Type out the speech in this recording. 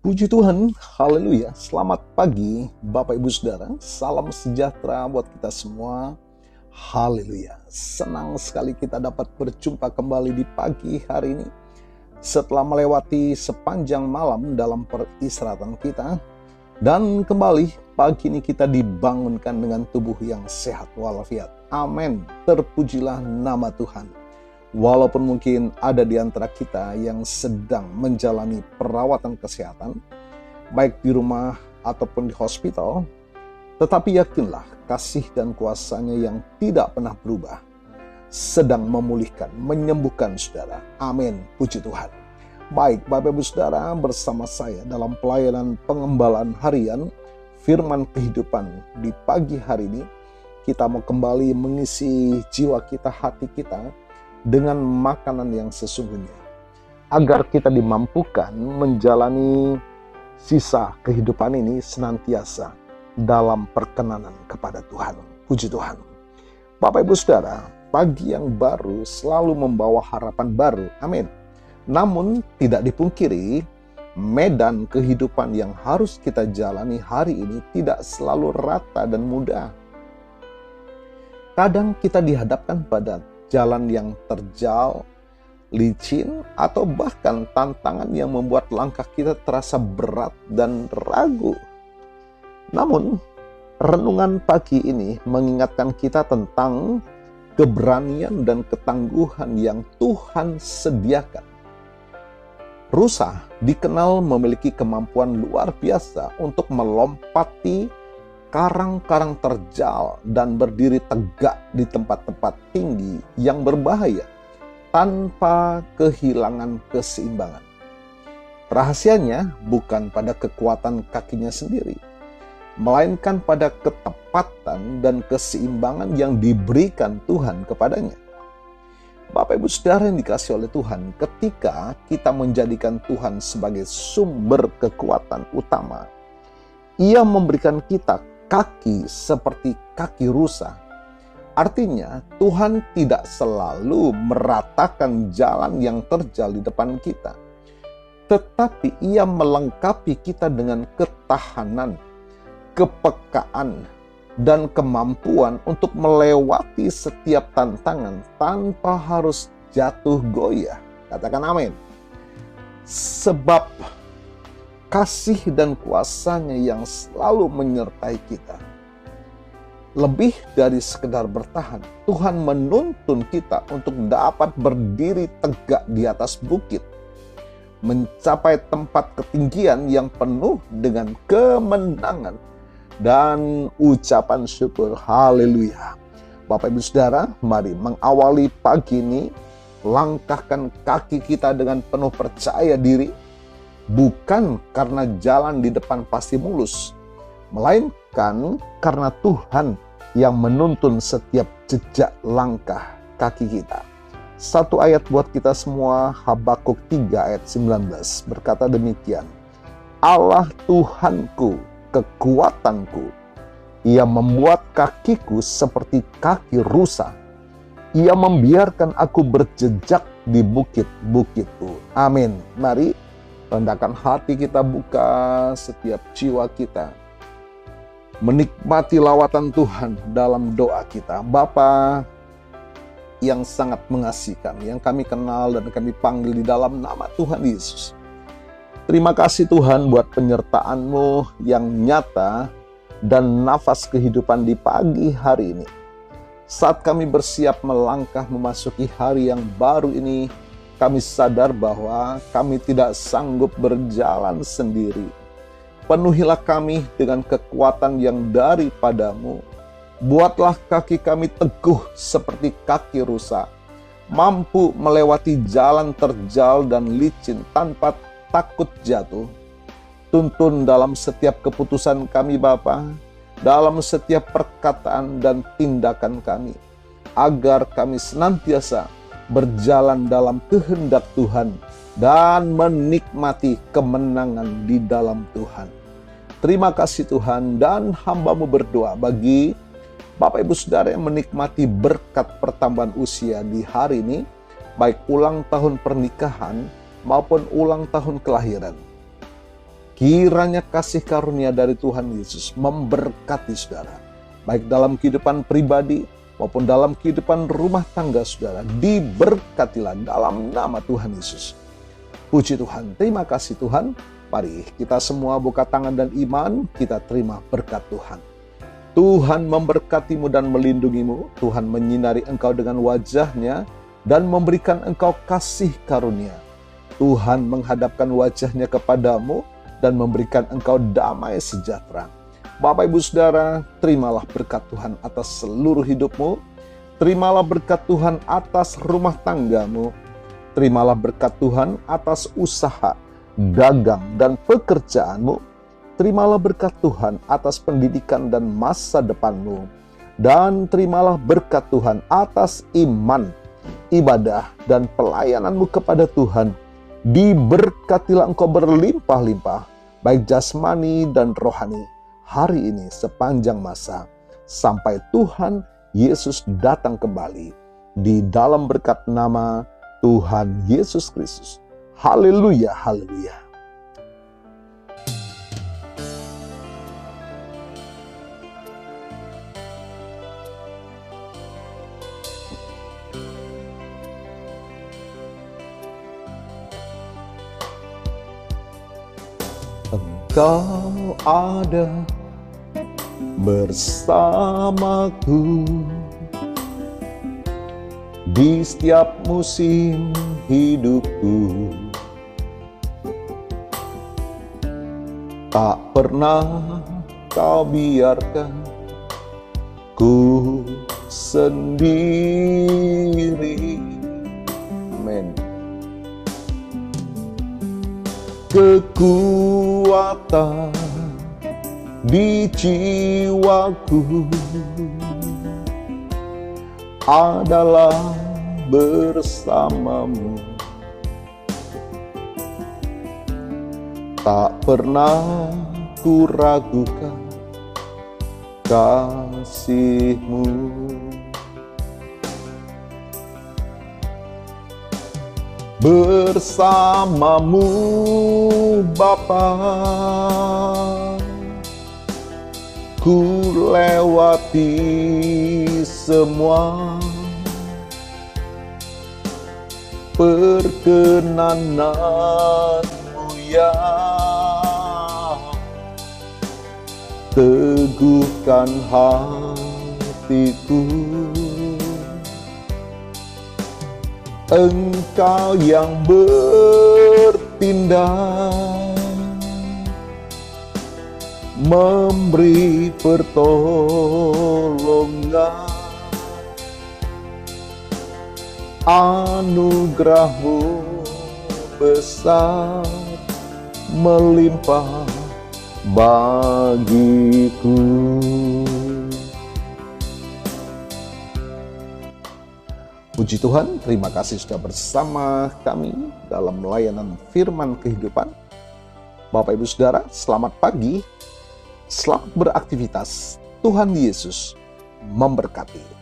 Puji Tuhan, haleluya. Selamat pagi Bapak Ibu Saudara, salam sejahtera buat kita semua. Haleluya. Senang sekali kita dapat berjumpa kembali di pagi hari ini. Setelah melewati sepanjang malam dalam peristirahatan kita. Dan kembali pagi ini kita dibangunkan dengan tubuh yang sehat walafiat. Amin. Terpujilah nama Tuhan. Walaupun mungkin ada di antara kita yang sedang menjalani perawatan kesehatan, baik di rumah ataupun di hospital, tetapi yakinlah kasih dan kuasa-Nya yang tidak pernah berubah, sedang memulihkan, menyembuhkan saudara. Amin, puji Tuhan. Baik, Bapak Ibu Saudara, bersama saya dalam pelayanan pengembalaan harian, firman kehidupan di pagi hari ini, kita mau kembali mengisi jiwa kita, hati kita, dengan makanan yang sesungguhnya, agar kita dimampukan menjalani sisa kehidupan ini senantiasa dalam perkenanan kepada Tuhan. Puji Tuhan. Bapak Ibu Saudara, pagi yang baru selalu membawa harapan baru. Amin. Namun tidak dipungkiri, medan kehidupan yang harus kita jalani hari ini tidak selalu rata dan mudah. Kadang kita dihadapkan pada jalan yang terjal, licin, atau bahkan tantangan yang membuat langkah kita terasa berat dan ragu. Namun, renungan pagi ini mengingatkan kita tentang keberanian dan ketangguhan yang Tuhan sediakan. Rusa dikenal memiliki kemampuan luar biasa untuk melompati karang-karang terjal dan berdiri tegak di tempat-tempat tinggi yang berbahaya tanpa kehilangan keseimbangan. Rahasianya bukan pada kekuatan kakinya sendiri, melainkan pada ketepatan dan keseimbangan yang diberikan Tuhan kepadanya. Bapak Ibu Saudara yang dikasihi oleh Tuhan, ketika kita menjadikan Tuhan sebagai sumber kekuatan utama, Ia memberikan kita kaki seperti kaki rusa. Artinya Tuhan tidak selalu meratakan jalan yang terjal di depan kita, tetapi Ia melengkapi kita dengan ketahanan, kepekaan, dan kemampuan untuk melewati setiap tantangan tanpa harus jatuh goyah. Katakan amin. Sebab kasih dan kuasa-Nya yang selalu menyertai kita. Lebih dari sekedar bertahan, Tuhan menuntun kita untuk dapat berdiri tegak di atas bukit, mencapai tempat ketinggian yang penuh dengan kemenangan dan ucapan syukur. Haleluya. Bapak Ibu Saudara, mari mengawali pagi ini, langkahkan kaki kita dengan penuh percaya diri, bukan karena jalan di depan pasti mulus, melainkan karena Tuhan yang menuntun setiap jejak langkah kaki kita. Satu ayat buat kita semua, Habakuk 3 ayat 19 berkata demikian. Allah Tuhanku, kekuatanku, Ia membuat kakiku seperti kaki rusa. Ia membiarkan aku berjejak di bukit-bukitku. Amin. Mari rendahkan hati kita, buka setiap jiwa kita, menikmati lawatan Tuhan dalam doa kita. Bapa yang sangat mengasihkan, yang kami kenal dan kami panggil di dalam nama Tuhan Yesus. Terima kasih Tuhan buat penyertaan-Mu yang nyata dan nafas kehidupan di pagi hari ini. Saat kami bersiap melangkah memasuki hari yang baru ini, kami sadar bahwa kami tidak sanggup berjalan sendiri. Penuhilah kami dengan kekuatan yang daripada-Mu. Buatlah kaki kami teguh seperti kaki rusa, mampu melewati jalan terjal dan licin tanpa takut jatuh. Tuntun dalam setiap keputusan kami Bapa, dalam setiap perkataan dan tindakan kami, agar kami senantiasa berjalan dalam kehendak Tuhan dan menikmati kemenangan di dalam Tuhan. Terima kasih Tuhan, dan hamba-Mu berdoa bagi Bapak Ibu Saudara yang menikmati berkat pertambahan usia di hari ini, baik ulang tahun pernikahan maupun ulang tahun kelahiran. Kiranya kasih karunia dari Tuhan Yesus memberkati saudara, baik dalam kehidupan pribadi maupun dalam kehidupan rumah tangga saudara. Diberkatilah dalam nama Tuhan Yesus. Puji Tuhan, terima kasih Tuhan. Mari kita semua buka tangan dan iman, kita terima berkat Tuhan. Tuhan memberkatimu dan melindungimu. Tuhan menyinari engkau dengan wajah-Nya dan memberikan engkau kasih karunia. Tuhan menghadapkan wajah-Nya kepadamu dan memberikan engkau damai sejahtera. Bapak Ibu Saudara, terimalah berkat Tuhan atas seluruh hidupmu. Terimalah berkat Tuhan atas rumah tanggamu. Terimalah berkat Tuhan atas usaha, dagang, dan pekerjaanmu. Terimalah berkat Tuhan atas pendidikan dan masa depanmu. Dan terimalah berkat Tuhan atas iman, ibadah, dan pelayananmu kepada Tuhan. Diberkatilah engkau berlimpah-limpah, baik jasmani dan rohani, hari ini sepanjang masa, sampai Tuhan Yesus datang kembali. Di dalam berkat nama Tuhan Yesus Kristus. Haleluya, haleluya. Engkau ada bersamaku di setiap musim hidupku. Tak pernah kau biarkan ku sendiri. Amin. Kekuatan di jiwaku adalah bersamamu. Tak pernah ku ragukan kasih-Mu. Bersamamu Bapa, ku lewati semua perkenanan-Mu ya. Teguhkan hatiku, Engkau yang bertindak, memberi pertolongan. Anugerah-Mu besar melimpah bagiku. Puji Tuhan, terima kasih sudah bersama kami dalam layanan Firman Kehidupan. Bapak Ibu Saudara, selamat pagi, selamat beraktivitas. Tuhan Yesus memberkati.